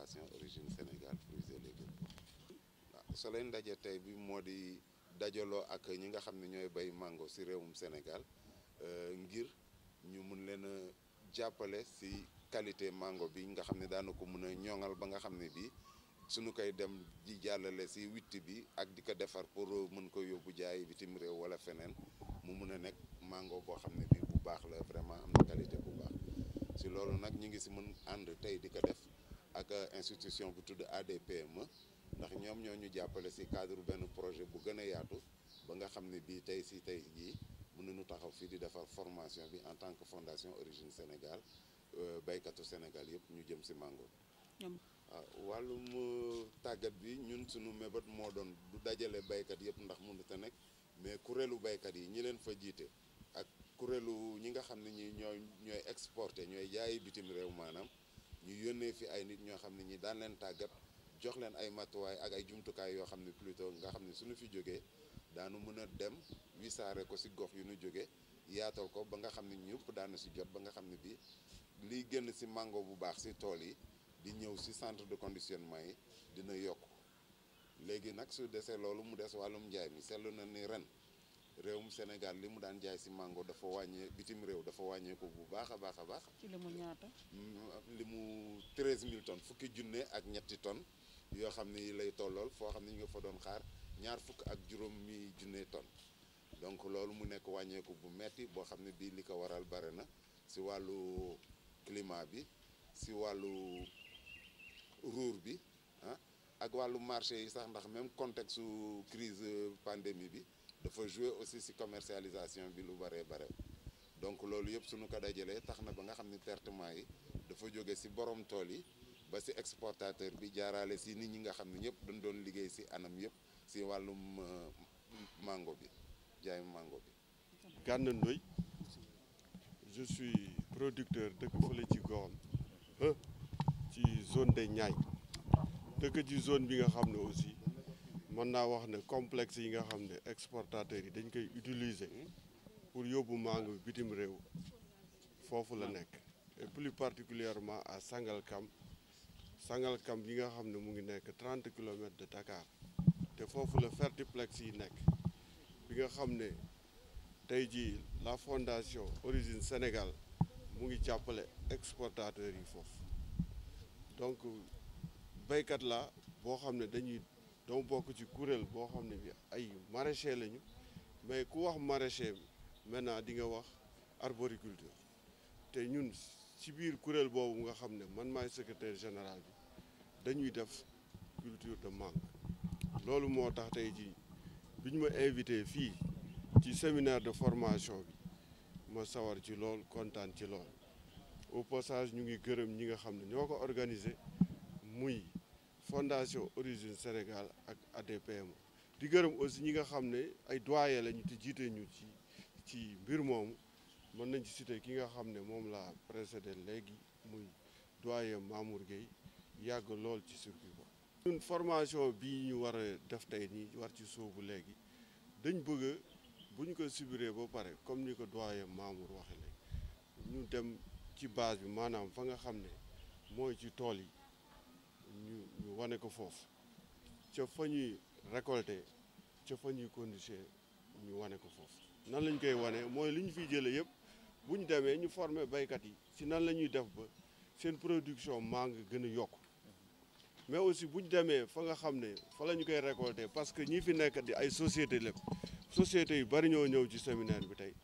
fondation Origine Sénégal fruits et légumes. waaw soo leen ndaje tey bi moo di dajaloo ak ñi nga xam ne ñooy bay mango ci réewum Sénégal ngir ñu mun leen a jàppale ci qualité mango bi nga xam ne daana ko mun a ñoŋal ba nga xam ne bii suñu koy dem di jàllale ci witti bi ak di ko defar pour mën ko yóbbu jaay bitim réew wala feneen mu mun a nekk mango boo xam ne bii bu baax la vraiment am na qualité bu baax ci loolu nag ñu ngi ci mën ànd tey di ko def ak institution bu tudd ADPME ndax ñoom ñoo ñu jàppale ci cadre benn projet bu gën a yaatu ba nga xam ne bii tey jii mën nañu taxaw fii di defar formation bi en tant que fondation Origine Sénégal baykatu Sénégal yëpp ñu jëm ci mango. waaw wàllum tàggat bi ñun suñu mébét moo doon du dajale baykat yëpp ndax mënut a nekk mais kuréelu baykat yi ñi leen fa jiite ak kuréelu ñi nga xam ne ñi ñooy exporté ñooy jaayi bitim réew maanaam ñu yónnee fi ay nit ñoo xam ne ñi daan leen tàggat jox leen ay matuwaay ak ay jumtukaay yoo xam ne plutôt nga xam ne suñu fi jógee daanu mën a dem wisaare ko ci gox yu ñu jógee yaatal ko ba nga xam ne ñëpp daana ci jot ba nga xam ne bii liy génn ci mango bu baax ci tool yi di ñëw ci centre de conditionnement yi dina yokk léegi nag su desee loolu mu des wàllum njaay mi seetlu na ni ren réewum Sénégal li mu daan jaay ci mango dafa bitim réew dafa wàññeeku bu baax a baax a baax. ci li mu ñaata. li mu 13000 tonnes fukki junne ak ñetti tonnes yoo xam ne yi lay tollool foo xam ne ñu nga fa doon xaar ñaar fukk ak juróomi junne tonnes donc loolu mu nekk wàññeeku bu metti boo xam ne bii li ko waral bare na ci wàllu climat bi ci wàllu ruur bi ak wàllu marché yi sax ndax même contexte su crise pandémie bi dafa jouer aussi ci commercialisation bi lu bare donc loolu yëpp suñu ko dajalee tax na ba nga xam ne pertement yi dafa jóge ci borom tool yi ba ci exportateur bi jaarale ci nit ñi nga xam ne ñëpp dañ doon liggéey ci anam yëpp ci wàllum mango bi jaay mango bi. Gana Ndoye je suis producteur dëkk fële ci goxam ci zone des Niayes dëkk ci zone bi nga xam ne aussi mën naa wax ne complexe yi nga xam ne exportateurs yi dañ koy utiliser pour yóbbu mango bi bitim réew foofu la nekk et plus particulièrement à Sangalkam bi nga xam ne mu ngi nekk 30 kilomètres de Dakar te foofu la Fertiplex yi nekk bi nga xam ne tey jii la fondation Origine Sénégal mu ngi jàppale exportateurs yi foofu donc béykat la boo xam ne dama bokk ci kuréel boo xam ne bi ay maraîcher lañu mais ku wax maraîcher maintenant di nga wax arboriculture te ñun ci biir kuréel boobu nga xam ne man maay secrétaire général bi dañuy def culture de mangue loolu moo tax tey jii bi ñu ma invité fii ci séminaire de formation bi ma sawar ci lool kontaan ci lool au passage ñu ngi gërëm ñi nga xam ne ñoo ko organisé muy fondation Origine Sénégal ak ADPME di gërëm aussi ñi nga xam ne ay doyen lañu te jiite ñu ci mbir moomu mën nañ ci citer ki nga xam ne moom la précédé léegi muy doyen Mamour Gueye yàgg lool ci circuit boobu. ñun formation bi ñu war a def tey nii war ci sóobu léegi dañ bëgg bu ñu ko subiree ba pare comme ni ko doyen Mamour waxe léegi ñu dem ci base bi maanaam fa nga xam ne mooy ci tool yi ñu wane ko foofu ca fa ñuy récolter ca fa ñuy conditionner ñu wane ko foofu nan lañ koy wane mooy li ñu fiy jëlee yëpp bu ñu demee ñu former baykat yi si nan la ñuy def ba seen production mangue gën a yokk mais aussi bu ñu demee fa nga xam ne fa la ñu koy récolter parce que ñi fi nekk di ay société lépp société yu bari ñoo ñëw ci séminaire bi tey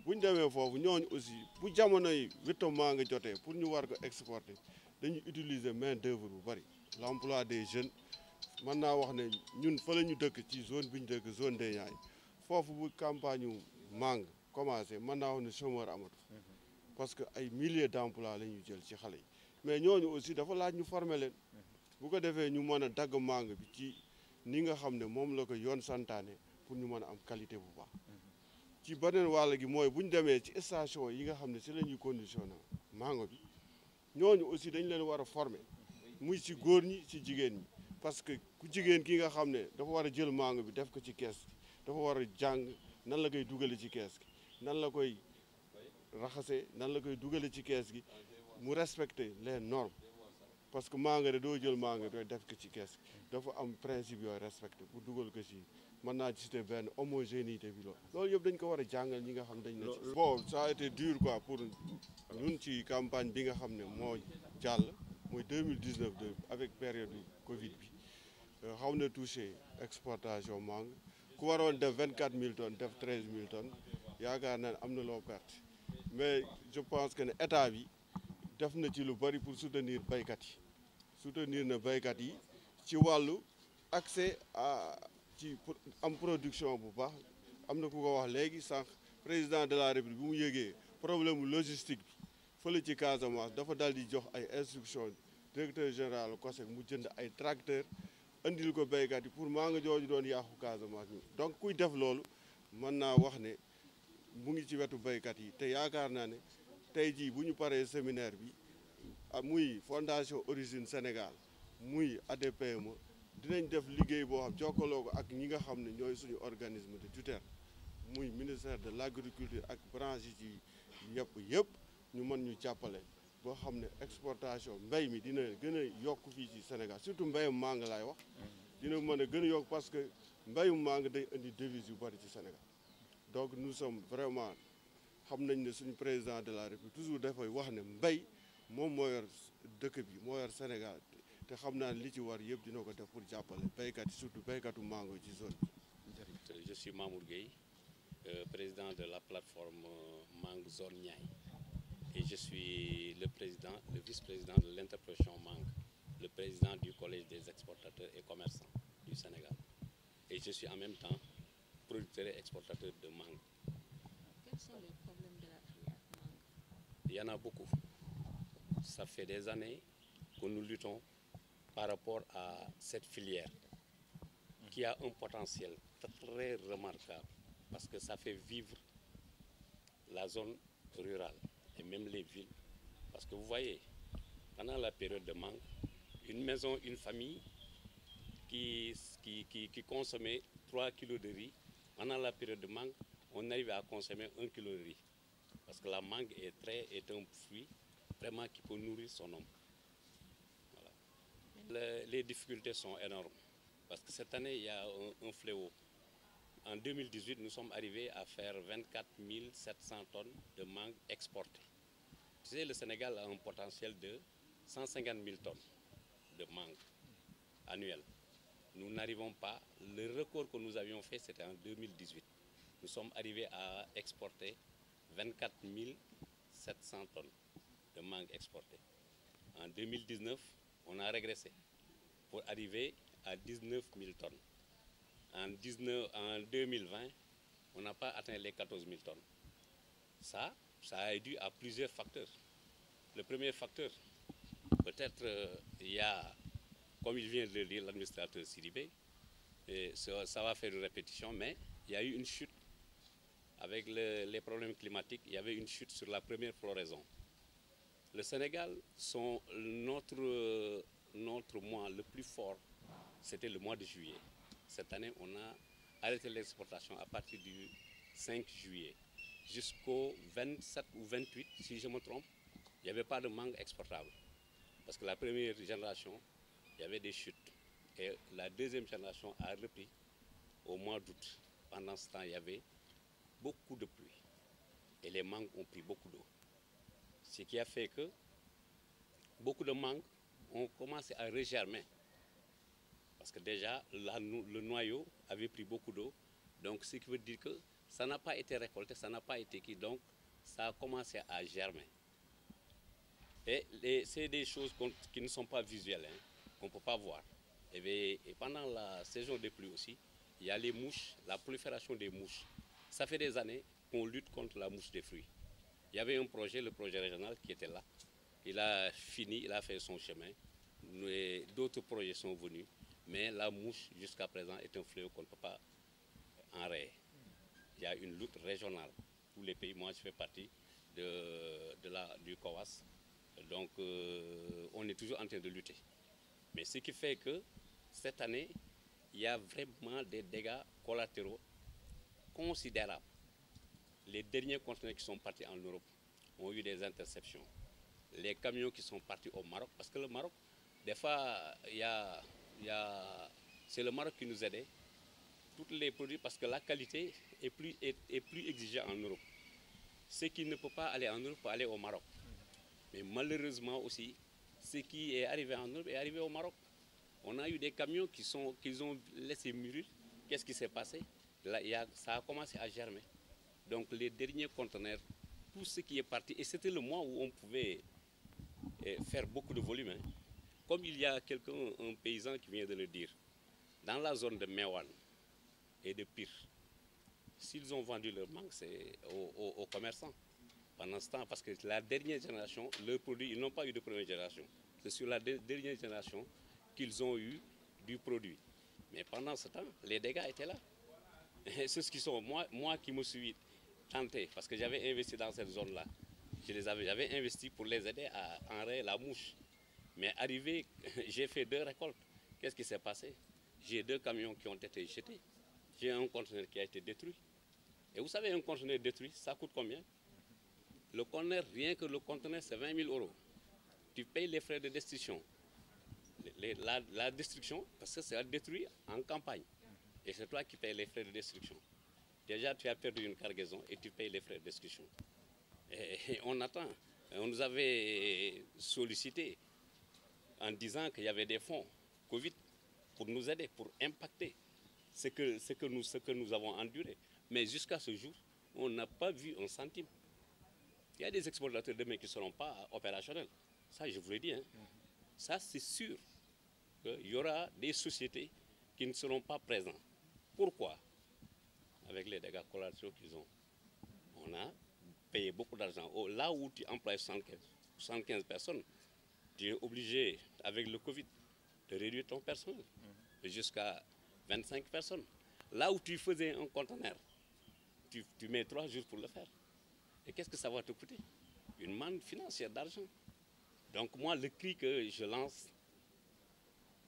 bu ñu demee foofu ñooñu aussi bu jamono yi witto mangue jotee pour ñu war ko exporter dañuy utiliser main d'œuvre bu bari l'emploi des jeunes mën naa wax ne ñun fa la ñu dëkk ci zone bi ñu dëkk zone des Niayes foofu bu campagne mangue commencé mën naa wax ne chômeur amatu parce que ay milliers d'emplois la ñuy jël ci xale yi mais ñooñu aussi dafa laaj ñu former leen bu ko defee ñu mën a dagg mangue bi ci ni nga xam ne moom la ko yoon santaane pour ñu mën a am qualité bu baax ci beneen wàll gi mooy bu ñu demee ci station yi nga xam ne si la ñuy conditionné mango bi ñooñu aussi dañ leen war a former muy ci góor ñi ci jigéen ñi parce que ku jigéen ki nga xam ne dafa war a jël mango bi def ko ci kees gi dafa war a jàng nan la koy dugale ci kees gi nan la koy raxase nan la koy dugale ci kees gi mu respecter les normes parce que mangue de doo jël mangue doy def ko ci kees dafa am principe yooyu respecté pour dugal ko ci mën naa ci citer benn homogénéité bi loolu yëpp dañ ko war a jàngal ñi nga xam dañ ne ci bon ça a été dur quoi pour ñun ci campagne bi nga xam ne moo jàll mooy 2019 avec période Covid bi xaw na touché exportation mangue ku waroon def 24 000 tonnes def 13 000 tonnes yaakaar naa ne am na loo perte mais je pense que ne état bi def na ci lu bari pour soutenir baykat yi soutenir na baykat yi ci wàllu accès à ci am production bu baax am na ku ko wax léegi sànq président de la république bu mu yëgee problème logistique bi fële ci Casamance dafa daal di jox ay instructions directeur général COSEC mu jënd ay tracteurs andil ko béykat yi pour maa nga jooju doon yàqu Casamance ñu donc kuy def loolu mën naa wax ne mu ngi ci wetu béykat yi te yaakaar naa ne tey jii bu ñu paree séminaire bi muy fondation Origine Sénégal muy ADPME dinañ def liggéey boo xam jokkaloo ko ak ñi nga xam ne ñooy suñu organisme de tutelle muy ministère de l' agriculture ak branche yi ci yëpp ñu mën ñu jàppale boo xam ne exportation mbéy mi dina gën a yokk fii ci Sénégal surtout mbéyum màng laay wax dina mën a gën a yokk parce que mbéyum màng day indi devise yu bari ci Sénégal donc nous sommes vraiment xam nañ ne suñu président de la République toujours dafay wax ne mbéy moom moo yor dëkk bi moo yor Sénégal te xam naa li ci war yëpp dina ko def pour jàppale béykat yi surtout béykatu mango ci zone bi. Je suis Mamour Gueye, président de la plateforme Mangue Zone Niayes. Et je suis le vice-président de l'interprofession Mangue, le président du Collège des exportateurs et commerçants du Sénégal. Et je suis en même temps producteur et exportateur de mangue. Quels sont les problèmes de la filière mangue? Il y en a beaucoup. Ça fait des années que nous luttons par rapport à cette filière qui a un potentiel très remarquable parce que ça fait vivre la zone rurale et même les villes. Parce que vous voyez, pendant la période de mangue, une maison, une famille qui consommait 3 kilos de riz, pendant la période de mangue, on arrive à consommer 1 kilo de riz. Parce que la mangue est un fruit vraiment qui peut nourrir son homme. Voilà. Les difficultés sont énormes. Parce que cette année, il y a un fléau. En 2018, nous sommes arrivés à faire 24 700 tonnes de mangue exportées. Tu sais, le Sénégal a un potentiel de 150 000 tonnes de mangue annuel. Nous n'arrivons pas. Le record que nous avions fait, c'était en 2018. Nous sommes arrivés à exporter 24 700 tonnes de mangue exportées. En 2019, on a régressé pour arriver à 19 000 tonnes. En 2020, on n'a pas atteint les 14 000 tonnes. Ça a dû à plusieurs facteurs. Le premier facteur, peut-être il y a, comme il vient de le dire l'administrateur Sidibé, et ça va faire une répétition, mais il y a eu une chute avec les problèmes climatiques. Il y avait une chute sur la première floraison. Le Sénégal, notre mois le plus fort, c'était le mois de juillet. Cette année, on a arrêté l'exportation à partir du 5 juillet jusqu'au 27 ou 28, si je me trompe. Il n'y avait pas de mangue exportable. Parce que la première génération, il y avait des chutes. Et la deuxième génération a repris au mois d'août. Pendant ce temps, il y avait beaucoup de pluie. Et les mangues ont pris beaucoup d'eau. Ce qui a fait que beaucoup de mangues ont commencé à regermer. Parce que déjà, le noyau avait pris beaucoup d'eau. Donc, ce qui veut dire que ça n'a pas été récolté, ça n'a pas été cueilli. Donc, ça a commencé à germer. Et c'est des choses qui ne sont pas visuelles, hein, qu'on ne peut pas voir. Et pendant la saison des pluies aussi, il y a les mouches, la prolifération des mouches. Ça fait des années qu'on lutte contre la mouche des fruits. Il y avait un projet, le projet régional, qui était là. Il a fini, il a fait son chemin. D'autres projets sont venus. Mais la mouche, jusqu'à présent, est un fléau qu'on ne peut pas enrayer. Il y a une lutte régionale. Tous les pays, moi je fais partie du COAS. Donc on est toujours en train de lutter. Mais ce qui fait que cette année, il y a vraiment des dégâts collatéraux considérables. Les derniers conteneurs qui sont partis en Europe ont eu des interceptions. Les camions qui sont partis au Maroc, parce que le Maroc Des fois, c'est le Maroc qui nous aidait. Tous les produits, parce que la qualité est plus exigée en Europe. Ce qui ne peut pas aller en Europe peut aller au Maroc. Mais malheureusement aussi, ce qui est arrivé en Europe est arrivé au Maroc. On a eu des camions qu'ils ont laissé mûrir. Qu'est-ce qui s'est passé? Là, ça a commencé à germer. Donc les derniers conteneurs, tout ce qui est parti, et c'était le mois où on pouvait faire beaucoup de volume. Hein. Comme il y a un paysan qui vient de le dire, dans la zone de Mewan et de Pire, s'ils ont vendu leur mangue, c'est aux commerçants. Pendant ce temps, parce que la dernière génération, leurs produits, ils n'ont pas eu de première génération. C'est sur la dernière génération qu'ils ont eu du produit. Mais pendant ce temps, les dégâts étaient là. C'est ce qui sont, moi qui me suis tenté, parce que j'avais investi dans cette zone-là. J'avais investi pour les aider à enrayer la mouche. Mais arrivé, j'ai fait 2 récoltes. Qu'est-ce qui s'est passé? J'ai 2 camions qui ont été jetés. J'ai un conteneur qui a été détruit. Et vous savez, un conteneur détruit, ça coûte combien? Le conteneur, rien que le conteneur, c'est 20 000 €. Tu payes les frais de destruction. La destruction, parce que c'est détruit en campagne. Et c'est toi qui payes les frais de destruction. Déjà, tu as perdu une cargaison et tu payes les frais de destruction. Et on attend. On nous avait sollicité en disant qu'il y avait des fonds Covid pour nous aider, pour impacter ce que nous avons enduré. Mais jusqu'à ce jour, on n'a pas vu un centime. Il y a des exportateurs demain qui ne seront pas opérationnels. Ça, je vous l'ai dit. Hein. Ça, c'est sûr qu'il y aura des sociétés qui ne seront pas présentes. Pourquoi? Avec les dégâts collatéraux qu'ils ont. On a payé beaucoup d'argent. Là où tu emploies 75 personnes, tu es obligé, avec le Covid, de réduire ton personnel jusqu'à 25 personnes. Là où tu faisais un conteneur, tu mets 3 jours pour le faire. Et qu'est-ce que ça va te coûter? Une manne financière d'argent. Donc moi, le cri que je lance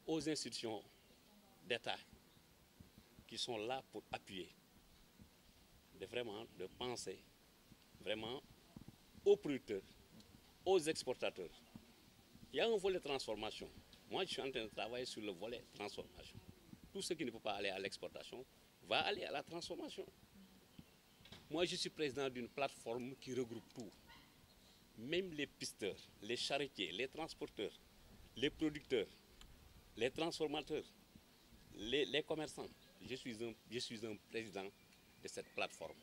aux institutions d'État qui sont là pour appuyer, de penser vraiment aux producteurs, aux exportateurs. Il y a un volet transformation. Moi, je suis en train de travailler sur le volet transformation. Tout ce qui ne peut pas aller à l'exportation va aller à la transformation. Moi, je suis président d'une plateforme qui regroupe tout. Même les pisteurs, les charretiers, les transporteurs, les producteurs, les transformateurs, les commerçants. Je suis un président de cette plateforme.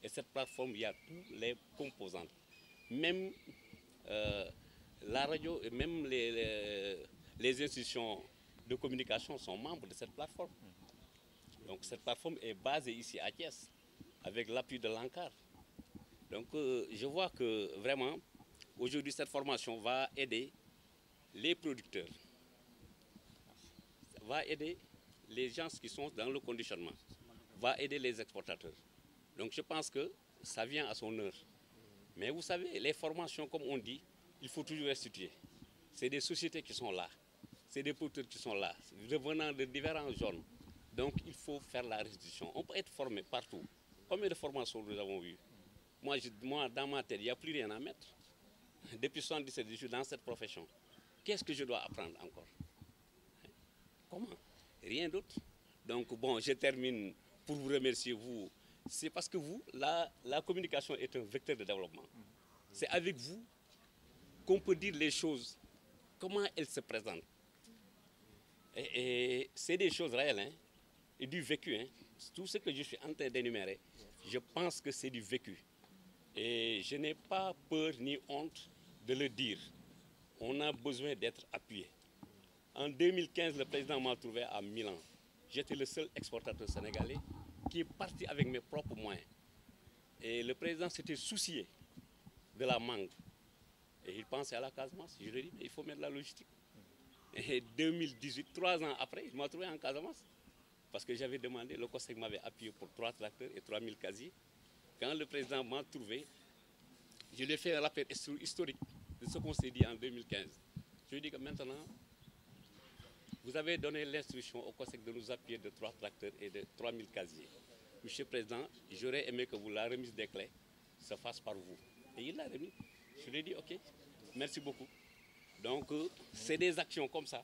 Et cette plateforme, il y a tous les composantes. Même la radio et même les institutions de communication sont membres de cette plateforme. Donc cette plateforme est basée ici à Thiès, avec l'appui de l'ANCAR. Donc je vois que vraiment, aujourd'hui, cette formation va aider les producteurs, va aider les gens qui sont dans le conditionnement, va aider les exportateurs. Donc je pense que ça vient à son heure. Mais vous savez, les formations, comme on dit, il faut toujours restituer. C'est des sociétés qui sont là, c'est des producteurs qui sont là, revenant de différentes zones. Donc il faut faire la restitution. On peut être formé partout. Combien de formations nous avons eues? Moi, dans ma tête, il n'y a plus rien à mettre. Depuis 77, je suis dans cette profession. Qu'est-ce que je dois apprendre encore? Comment? Rien d'autre. Donc bon, je termine pour vous remercier, vous. C'est parce que vous, la communication est un vecteur de développement. C'est avec vous qu'on peut dire les choses, comment elles se présentent. Et c'est des choses réelles, hein, et du vécu. Hein. Tout ce que je suis en train d'énumérer, je pense que c'est du vécu. Et je n'ai pas peur ni honte de le dire. On a besoin d'être appuyé. En 2015, le président m'a trouvé à Milan. J'étais le seul exportateur sénégalais qui est parti avec mes propres moyens. Et le président s'était soucié de la mangue. Et il pensait à la Casamance. Je lui ai dit, mais il faut mettre de la logistique. Et 2018, 3 ans après, il m'a trouvé en Casamance. Parce que j'avais demandé, le COSEC m'avait appuyé pour 3 tracteurs et 3000 casiers. Quand le président m'a trouvé, je lui ai fait un rappel historique de ce qu'on s'est dit en 2015. Je lui ai dit que maintenant, vous avez donné l'instruction au COSEC de nous appuyer de 3 tracteurs et de 3000 casiers. Monsieur le Président, j'aurais aimé que la remise des clés se fasse par vous. Et il l'a remis. Je lui ai dit, OK, merci beaucoup. Donc, c'est des actions comme ça